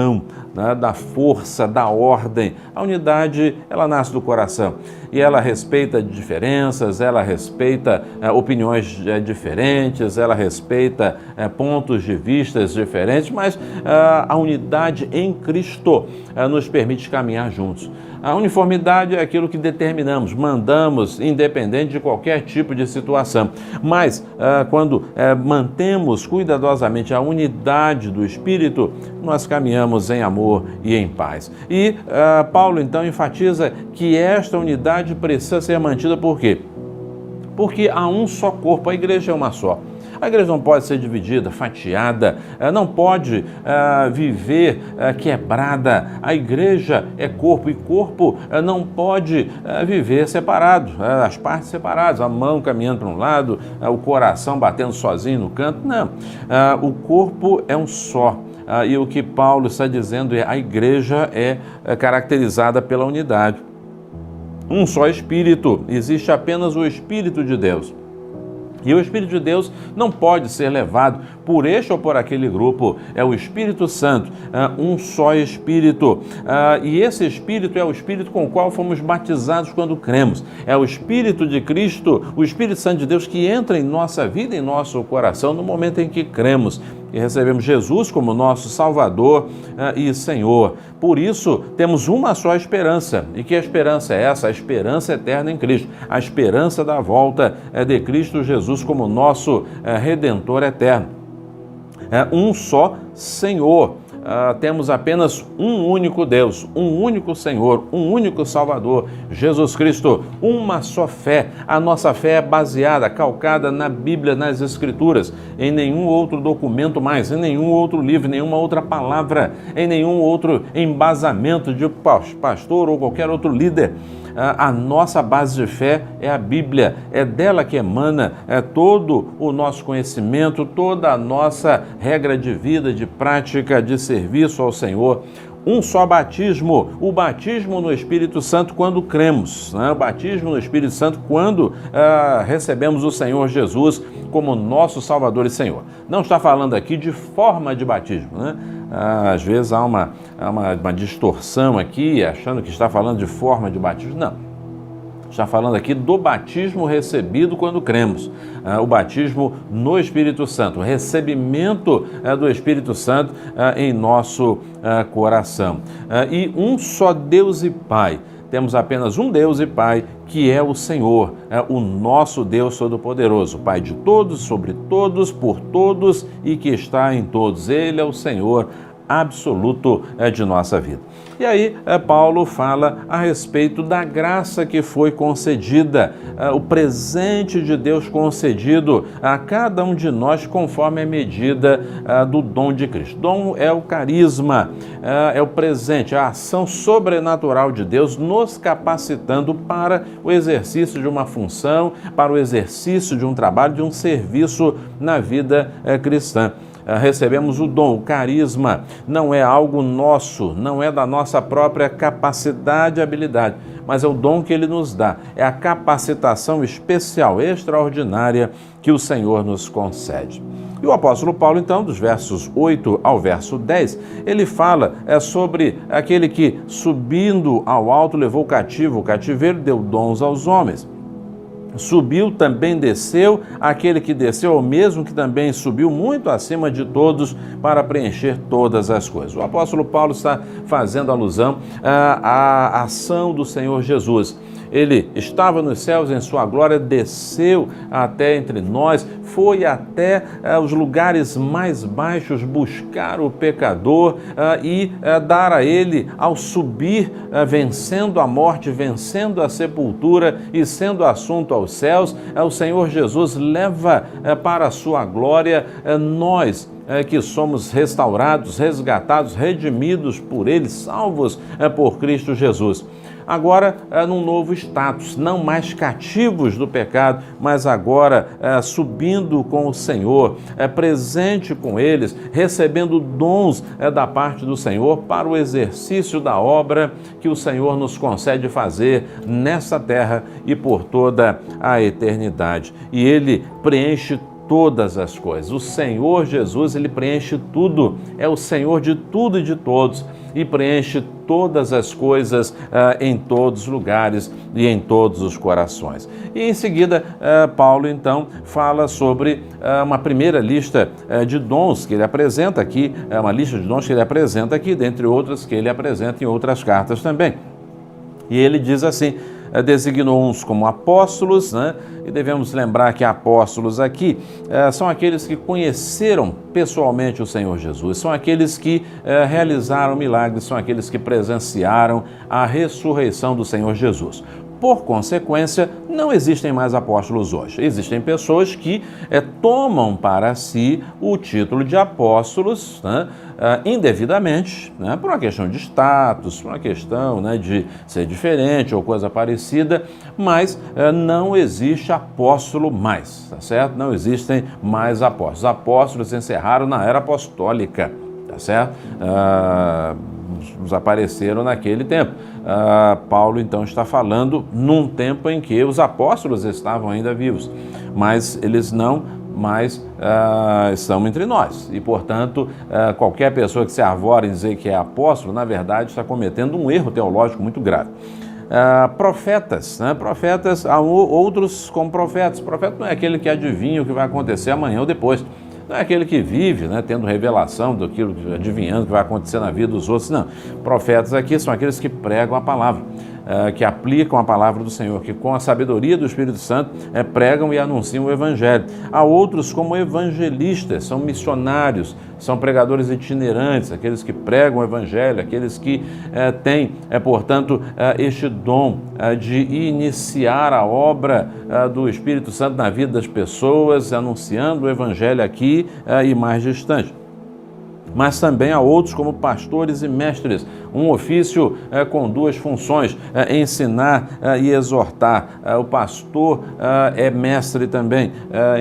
da força, da ordem. A unidade, ela nasce do coração e ela respeita diferenças, ela respeita opiniões diferentes, ela respeita pontos de vista diferentes, mas a unidade em Cristo nos permite caminhar juntos. A uniformidade é aquilo que determinamos, mandamos, independente de qualquer tipo de situação. Mas, quando mantemos cuidadosamente a unidade do Espírito, nós caminhamos em amor e em paz. E Paulo, então, enfatiza que esta unidade precisa ser mantida por quê? Porque há um só corpo, a igreja é uma só. A igreja não pode ser dividida, fatiada, não pode viver quebrada. A igreja é corpo e corpo não pode viver separado, as partes separadas, a mão caminhando para um lado, o coração batendo sozinho no canto. Não, o corpo é um só. E o que Paulo está dizendo é a igreja é caracterizada pela unidade. Um só Espírito, existe apenas o Espírito de Deus. E o Espírito de Deus não pode ser levado por este ou por aquele grupo. É o Espírito Santo, um só Espírito. E esse Espírito é o Espírito com o qual fomos batizados quando cremos. É o Espírito de Cristo, o Espírito Santo de Deus que entra em nossa vida, em nosso coração, no momento em que cremos e recebemos Jesus como nosso Salvador e Senhor. Por isso, temos uma só esperança. E que esperança é essa? A esperança eterna em Cristo. A esperança da volta de Cristo Jesus como nosso Redentor eterno. Um só Senhor. Temos apenas um único Deus, um único Senhor, um único Salvador, Jesus Cristo, uma só fé. A nossa fé é baseada, calcada na Bíblia, nas Escrituras, em nenhum outro documento mais, em nenhum outro livro, nenhuma outra palavra, em nenhum outro embasamento de pastor ou qualquer outro líder. A nossa base de fé é a Bíblia, é dela que emana todo o nosso conhecimento, toda a nossa regra de vida, de prática, de serviço ao Senhor. Um só batismo, o batismo no Espírito Santo quando cremos, né? O batismo no Espírito Santo quando recebemos o Senhor Jesus como nosso Salvador e Senhor. Não está falando aqui de forma de batismo, né? Às vezes há uma distorção aqui, achando que está falando de forma de batismo. Não. Está falando aqui do batismo recebido quando cremos, o batismo no Espírito Santo, o recebimento do Espírito Santo em nosso coração. E um só Deus e Pai. Temos apenas um Deus e Pai, que é o Senhor, o nosso Deus Todo-Poderoso, Pai de todos, sobre todos, por todos e que está em todos. Ele é o Senhor absoluto de nossa vida. E aí Paulo fala a respeito da graça que foi concedida, o presente de Deus concedido a cada um de nós conforme a medida do dom de Cristo. Dom é o carisma, é o presente, a ação sobrenatural de Deus nos capacitando para o exercício de uma função, para o exercício de um trabalho, de um serviço na vida cristã. Recebemos o dom, o carisma, não é algo nosso, não é da nossa própria capacidade e habilidade, mas é o dom que Ele nos dá, é a capacitação especial, extraordinária que o Senhor nos concede. E o apóstolo Paulo, então, dos versos 8 ao verso 10, ele fala sobre aquele que, subindo ao alto, levou cativo o cativeiro, deu dons aos homens. Subiu, também desceu, aquele que desceu é o mesmo que também subiu muito acima de todos para preencher todas as coisas. O apóstolo Paulo está fazendo alusão à ação do Senhor Jesus. Ele estava nos céus em sua glória, desceu até entre nós, foi até os lugares mais baixos buscar o pecador e dar a ele, ao subir, vencendo a morte, vencendo a sepultura e sendo assunto aos céus, o Senhor Jesus leva para a sua glória nós, que somos restaurados, resgatados, redimidos por Ele, salvos por Cristo Jesus. Agora, num novo status, não mais cativos do pecado, mas agora subindo com o Senhor, presente com eles, recebendo dons da parte do Senhor para o exercício da obra que o Senhor nos concede fazer nessa terra e por toda a eternidade. E Ele preenche todas as coisas. O Senhor Jesus, Ele preenche tudo, é o Senhor de tudo e de todos, e preenche todas as coisas em todos os lugares e em todos os corações. E em seguida, Paulo então fala sobre uma primeira lista de dons que ele apresenta aqui, uma lista de dons que ele apresenta aqui, dentre outras que ele apresenta em outras cartas também. E ele diz assim: designou uns como apóstolos, e devemos lembrar que apóstolos aqui são aqueles que conheceram pessoalmente o Senhor Jesus, são aqueles que realizaram milagres, são aqueles que presenciaram a ressurreição do Senhor Jesus. Por consequência, não existem mais apóstolos hoje. Existem pessoas que tomam para si o título de apóstolos indevidamente, por uma questão de status, por uma questão de ser diferente ou coisa parecida, mas não existe apóstolo mais, tá certo? Não existem mais apóstolos. Os apóstolos se encerraram na era apostólica, tá certo? Desapareceram naquele tempo. Paulo então está falando num tempo em que os apóstolos estavam ainda vivos, mas eles não mais estão entre nós e, portanto, qualquer pessoa que se arvore em dizer que é apóstolo, na verdade está cometendo um erro teológico muito grave. Profetas, profetas, há outros como profetas. Profeta não é aquele que adivinha o que vai acontecer amanhã ou depois. Não é aquele que vive, tendo revelação daquilo, adivinhando o que vai acontecer na vida dos outros, não. Profetas aqui são aqueles que pregam a palavra, que aplicam a palavra do Senhor, que com a sabedoria do Espírito Santo pregam e anunciam o Evangelho. Há outros como evangelistas, são missionários, são pregadores itinerantes, aqueles que pregam o Evangelho, aqueles que têm, portanto, este dom de iniciar a obra do Espírito Santo na vida das pessoas, anunciando o Evangelho aqui e mais distante. Mas também há outros como pastores e mestres, um ofício com duas funções, ensinar e exortar. O pastor é mestre também,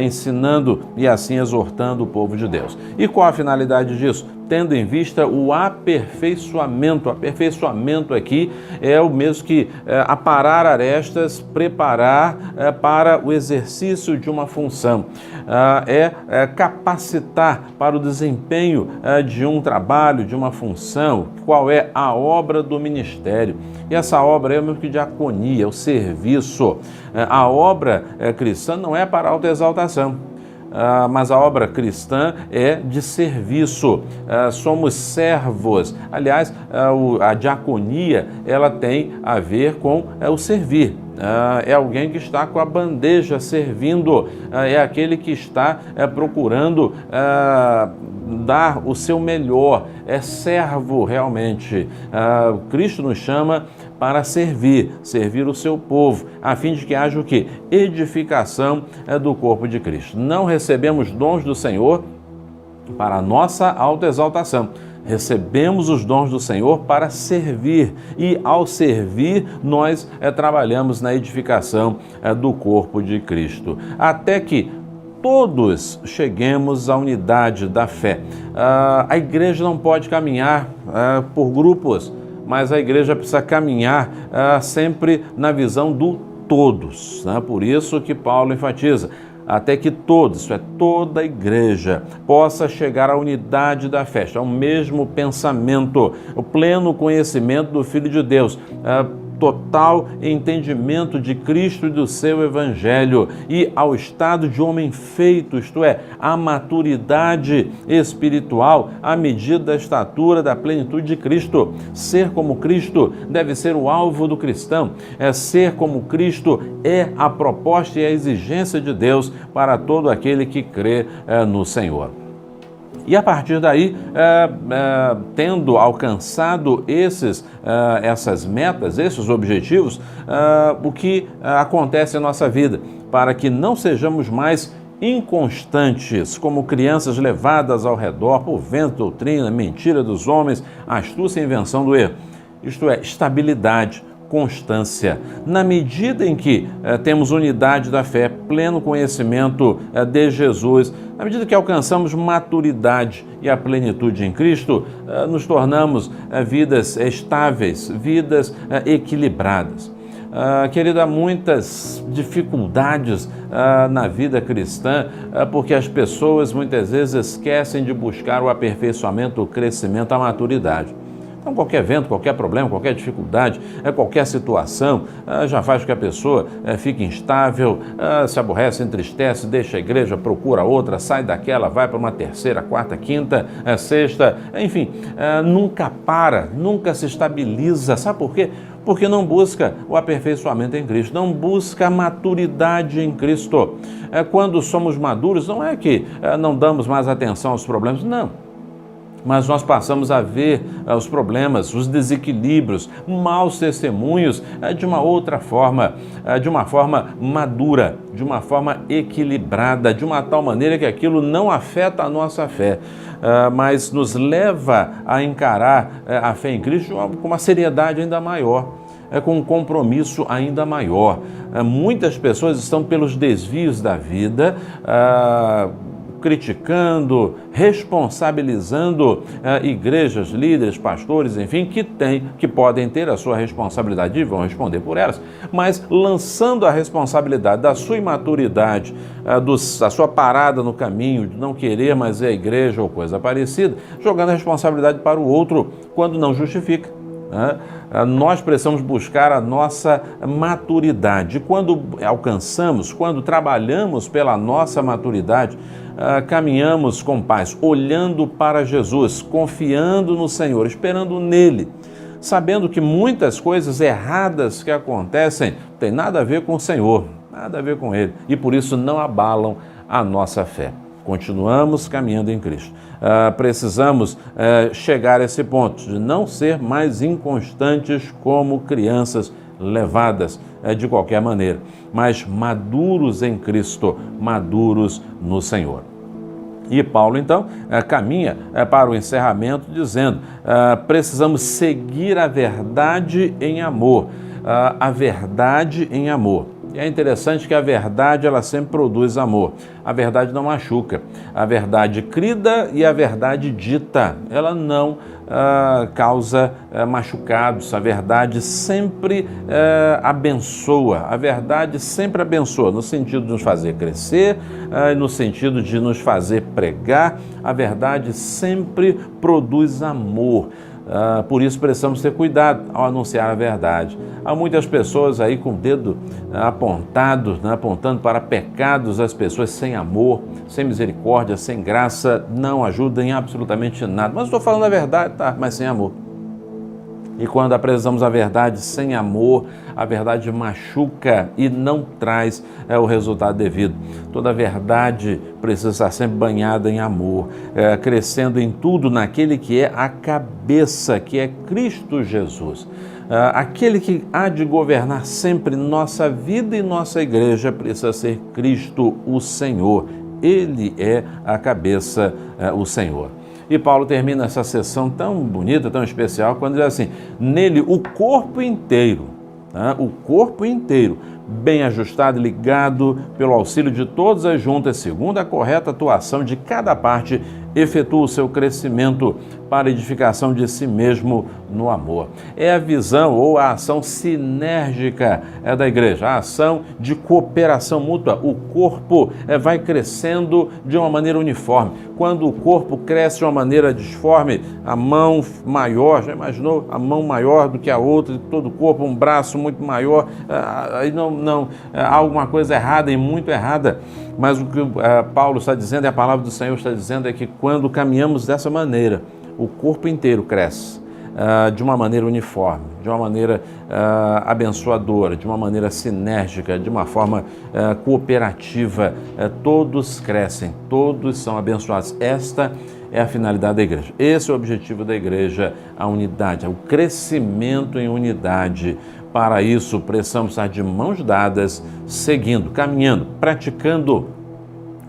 ensinando e assim exortando o povo de Deus. E qual a finalidade disso? tendo em vista o aperfeiçoamento. O aperfeiçoamento aqui é o mesmo que aparar arestas, preparar para o exercício de uma função. É capacitar para o desempenho de um trabalho, de uma função. Qual é a obra do ministério? E essa obra é o mesmo que diaconia, o serviço. A obra cristã não é para autoexaltação. Mas a obra cristã é de serviço, somos servos. Aliás, a diaconia, ela tem a ver com o servir. É alguém que está com a bandeja servindo, é aquele que está procurando dar o seu melhor, é servo realmente. Cristo nos chama para servir o seu povo, a fim de que haja o quê? Edificação do corpo de Cristo. Não recebemos dons do Senhor para a nossa autoexaltação. Recebemos os dons do Senhor para servir e, ao servir, nós trabalhamos na edificação do corpo de Cristo, até que todos cheguemos à unidade da fé. A igreja não pode caminhar por grupos, mas a igreja precisa caminhar sempre na visão do todos. Por isso que Paulo enfatiza, até que todos, isso é, toda a igreja, possa chegar à unidade da fé, ao mesmo pensamento, o pleno conhecimento do Filho de Deus, total entendimento de Cristo e do seu Evangelho e ao estado de homem feito, isto é, a maturidade espiritual à medida da estatura da plenitude de Cristo. Ser como Cristo deve ser o alvo do cristão. Ser como Cristo é a proposta e a exigência de Deus para todo aquele que crê no Senhor. E a partir daí, tendo alcançado essas metas, esses objetivos, o que acontece em nossa vida, para que não sejamos mais inconstantes, como crianças levadas ao redor por vento, doutrina, mentira dos homens, astúcia e invenção do erro. Isto é, estabilidade, constância. Na medida em que temos unidade da fé, pleno conhecimento de Jesus, na medida que alcançamos maturidade e a plenitude em Cristo, nos tornamos vidas estáveis, vidas equilibradas. Querida, há muitas dificuldades na vida cristã, porque as pessoas muitas vezes esquecem de buscar o aperfeiçoamento, o crescimento, a maturidade. Então, qualquer evento, qualquer problema, qualquer dificuldade, qualquer situação, já faz com que a pessoa fique instável, se aborrece, entristece, deixa a igreja, procura outra, sai daquela, vai para uma terceira, quarta, quinta, sexta, enfim, nunca para, nunca se estabiliza. Sabe por quê? Porque não busca o aperfeiçoamento em Cristo, não busca a maturidade em Cristo. Quando somos maduros, não é que não damos mais atenção aos problemas, não. Mas nós passamos a ver os problemas, os desequilíbrios, maus testemunhos de uma outra forma, de uma forma madura, de uma forma equilibrada, de uma tal maneira que aquilo não afeta a nossa fé, mas nos leva a encarar a fé em Cristo com uma seriedade ainda maior, com um compromisso ainda maior. Muitas pessoas estão pelos desvios da vida, criticando, responsabilizando igrejas, líderes, pastores, enfim, que podem ter a sua responsabilidade e vão responder por elas, mas lançando a responsabilidade da sua imaturidade, da sua parada no caminho, de não querer mais ver a igreja ou coisa parecida, jogando a responsabilidade para o outro quando não justifica. Nós precisamos buscar a nossa maturidade. Quando alcançamos, quando trabalhamos pela nossa maturidade, caminhamos com paz, olhando para Jesus, confiando no Senhor, esperando nele, sabendo que muitas coisas erradas que acontecem não tem nada a ver com o Senhor, nada a ver com ele, e por isso não abalam a nossa fé. Continuamos caminhando em Cristo. Precisamos chegar a esse ponto de não ser mais inconstantes como crianças levadas de qualquer maneira, mas maduros em Cristo, maduros no Senhor. E Paulo, então, caminha para o encerramento dizendo, precisamos seguir a verdade em amor, a verdade em amor. E é interessante que a verdade, ela sempre produz amor. A verdade não machuca. A verdade crida e a verdade dita, ela não causa machucados. A verdade sempre abençoa. A verdade sempre abençoa, no sentido de nos fazer crescer, no sentido de nos fazer pregar. A verdade sempre produz amor. Por isso precisamos ter cuidado ao anunciar a verdade. Há muitas pessoas aí com o dedo apontado, apontando para pecados das pessoas sem amor, sem misericórdia, sem graça, não ajudam em absolutamente nada. Mas estou falando a verdade, tá? Mas sem amor. E quando apresentamos a verdade sem amor, a verdade machuca e não traz o resultado devido. Toda verdade precisa estar sempre banhada em amor, crescendo em tudo naquele que é a cabeça, que é Cristo Jesus. Aquele que há de governar sempre nossa vida e nossa igreja precisa ser Cristo, o Senhor. Ele é a cabeça, o Senhor. E Paulo termina essa sessão tão bonita, tão especial, quando diz assim: nele o corpo inteiro, bem ajustado e ligado pelo auxílio de todas as juntas, segundo a correta atuação de cada parte, efetua o seu crescimento para a edificação de si mesmo no amor. É a visão ou a ação sinérgica da igreja, a ação de cooperação mútua. O corpo vai crescendo de uma maneira uniforme. Quando o corpo cresce de uma maneira disforme, a mão maior, já imaginou? A mão maior do que a outra, todo o corpo, um braço muito maior, aí há alguma coisa errada e muito errada. Mas o que Paulo está dizendo, e a palavra do Senhor está dizendo, é que quando caminhamos dessa maneira, o corpo inteiro cresce de uma maneira uniforme, de uma maneira abençoadora, de uma maneira sinérgica, de uma forma cooperativa. Todos crescem, todos são abençoados. Esta é a finalidade da igreja. Esse é o objetivo da igreja, a unidade, o crescimento em unidade. Para isso, precisamos estar de mãos dadas, seguindo, caminhando, praticando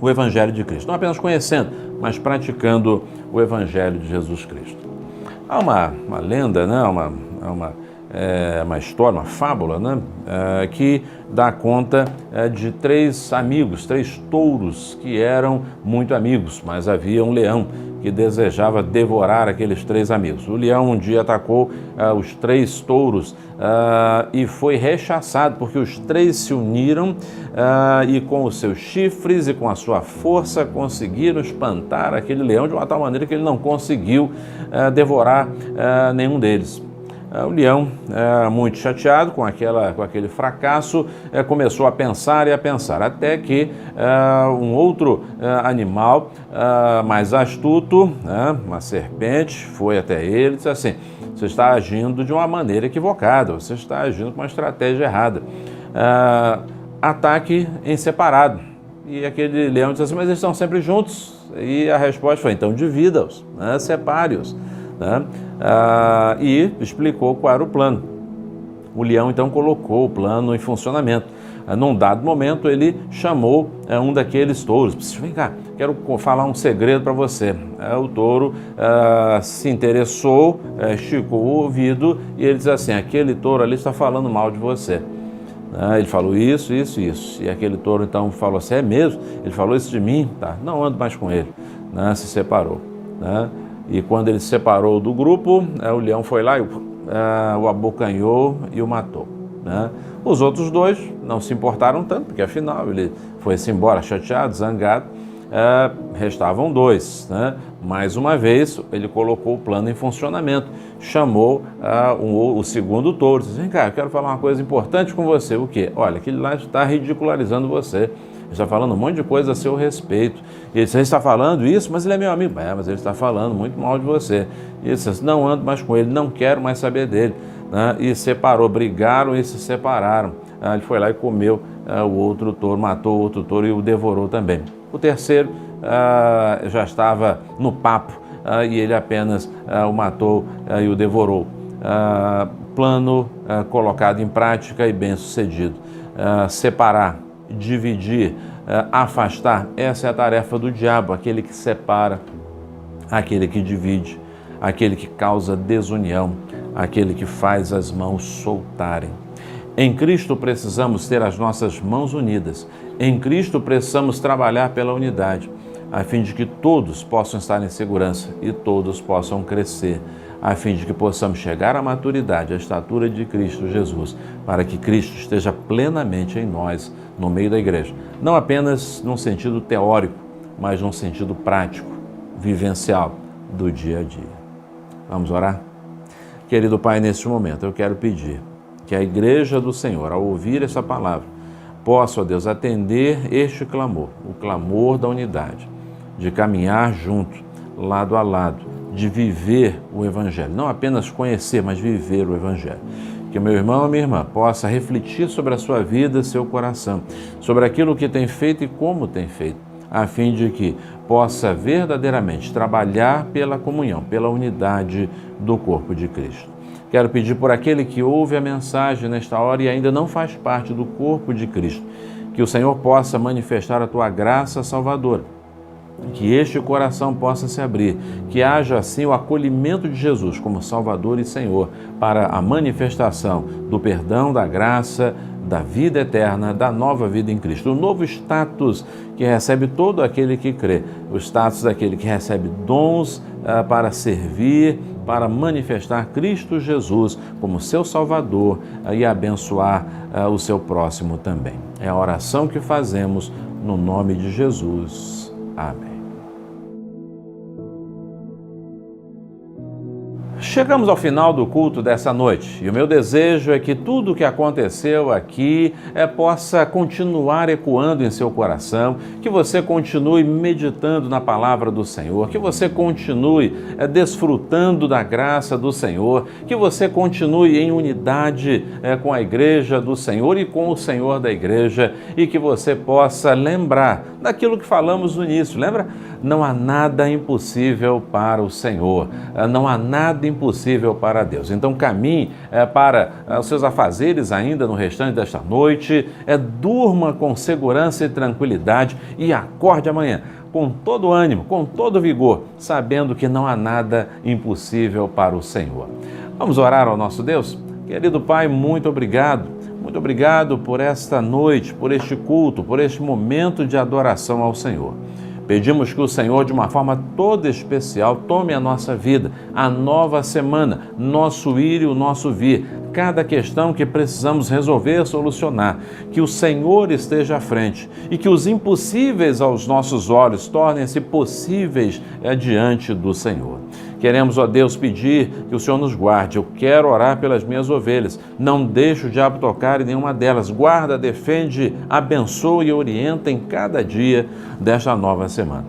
o Evangelho de Cristo. Não apenas conhecendo, mas praticando o Evangelho de Jesus Cristo. Há uma lenda, né? Uma história, uma fábula, né? Que dá conta de três amigos, três touros que eram muito amigos, mas havia um leão que desejava devorar aqueles três amigos. O leão um dia atacou os três touros e foi rechaçado, porque os três se uniram e com os seus chifres e com a sua força conseguiram espantar aquele leão de uma tal maneira que ele não conseguiu devorar nenhum deles. O leão, muito chateado com aquele fracasso, começou a pensar, até que um outro animal mais astuto, uma serpente, foi até ele e disse assim: você está agindo de uma maneira equivocada, você está agindo com uma estratégia errada. Ataque em separado. E aquele leão disse assim: mas eles estão sempre juntos. E a resposta foi: então divida-os, separe-os. E explicou qual era o plano. O leão então colocou o plano em funcionamento. Num dado momento ele chamou um daqueles touros: vem cá, quero falar um segredo para você. O touro se interessou, esticou o ouvido e ele diz assim: aquele touro ali está falando mal de você. Ele falou isso. E aquele touro então falou assim: é mesmo? Ele falou isso de mim? Tá, não ando mais com ele. Se separou. E quando ele se separou do grupo, o leão foi lá e o abocanhou e o matou. Os outros dois não se importaram tanto, porque afinal ele foi-se embora chateado, zangado. Restavam dois. Mais uma vez ele colocou o plano em funcionamento, chamou o segundo touro, disse: vem cá, eu quero falar uma coisa importante com você. O quê? Olha, aquele lá está ridicularizando você. Ele está falando um monte de coisa a seu respeito. E ele disse: ele está falando isso, mas ele é meu amigo. Mas ele está falando muito mal de você. E ele disse: não ando mais com ele, não quero mais saber dele. E separou, brigaram e se separaram. Ele foi lá e comeu o outro touro, matou o outro touro e o devorou também. O terceiro já estava no papo e ele apenas o matou e o devorou. Plano colocado em prática e bem sucedido. Separar, dividir, afastar, essa é a tarefa do diabo, aquele que separa, aquele que divide, aquele que causa desunião, aquele que faz as mãos soltarem. Em Cristo precisamos ter as nossas mãos unidas. Em Cristo precisamos trabalhar pela unidade, a fim de que todos possam estar em segurança e todos possam crescer, a fim de que possamos chegar à maturidade, à estatura de Cristo Jesus, para que Cristo esteja plenamente em nós, no meio da igreja. Não apenas num sentido teórico, mas num sentido prático, vivencial, do dia a dia. Vamos orar? Querido Pai, neste momento eu quero pedir que a igreja do Senhor, ao ouvir essa palavra, possa, ó Deus, atender este clamor, o clamor da unidade, de caminhar junto, lado a lado, de viver o Evangelho, não apenas conhecer, mas viver o Evangelho. Que meu irmão ou minha irmã possa refletir sobre a sua vida, seu coração, sobre aquilo que tem feito e como tem feito, a fim de que possa verdadeiramente trabalhar pela comunhão, pela unidade do corpo de Cristo. Quero pedir por aquele que ouve a mensagem nesta hora e ainda não faz parte do corpo de Cristo, que o Senhor possa manifestar a tua graça salvadora, que este coração possa se abrir, que haja assim o acolhimento de Jesus como Salvador e Senhor para a manifestação do perdão, da graça, da vida eterna, da nova vida em Cristo. O novo status que recebe todo aquele que crê, o status daquele que recebe dons para servir, para manifestar Cristo Jesus como seu Salvador e abençoar o seu próximo também. É a oração que fazemos no nome de Jesus. Amém. Chegamos ao final do culto dessa noite e o meu desejo é que tudo o que aconteceu aqui possa continuar ecoando em seu coração, que você continue meditando na palavra do Senhor, que você continue desfrutando da graça do Senhor, que você continue em unidade com a igreja do Senhor e com o Senhor da igreja e que você possa lembrar daquilo que falamos no início. Lembra? Não há nada impossível para o Senhor, não há nada impossível para Deus. Então caminhe para os seus afazeres ainda no restante desta noite, durma com segurança e tranquilidade e acorde amanhã com todo ânimo, com todo vigor, sabendo que não há nada impossível para o Senhor. Vamos orar ao nosso Deus? Querido Pai, muito obrigado. Muito obrigado por esta noite, por este culto, por este momento de adoração ao Senhor. Pedimos que o Senhor, de uma forma toda especial, tome a nossa vida, a nova semana, nosso ir e o nosso vir, cada questão que precisamos resolver, solucionar, que o Senhor esteja à frente e que os impossíveis aos nossos olhos tornem-se possíveis diante do Senhor. Queremos, ó Deus, pedir que o Senhor nos guarde. Eu quero orar pelas minhas ovelhas. Não deixe o diabo tocar em nenhuma delas. Guarda, defende, abençoa e orienta em cada dia desta nova semana.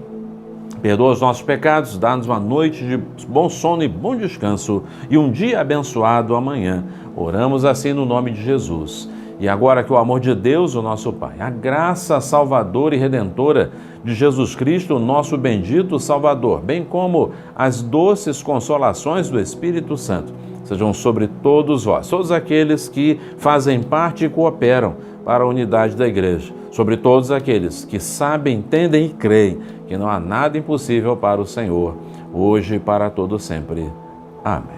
Perdoa os nossos pecados, dá-nos uma noite de bom sono e bom descanso e um dia abençoado amanhã. Oramos assim no nome de Jesus. E agora que o amor de Deus, o nosso Pai, a graça salvadora e redentora de Jesus Cristo, o nosso bendito Salvador, bem como as doces consolações do Espírito Santo, sejam sobre todos vós, todos aqueles que fazem parte e cooperam para a unidade da igreja, sobre todos aqueles que sabem, entendem e creem que não há nada impossível para o Senhor, hoje e para todo sempre. Amém.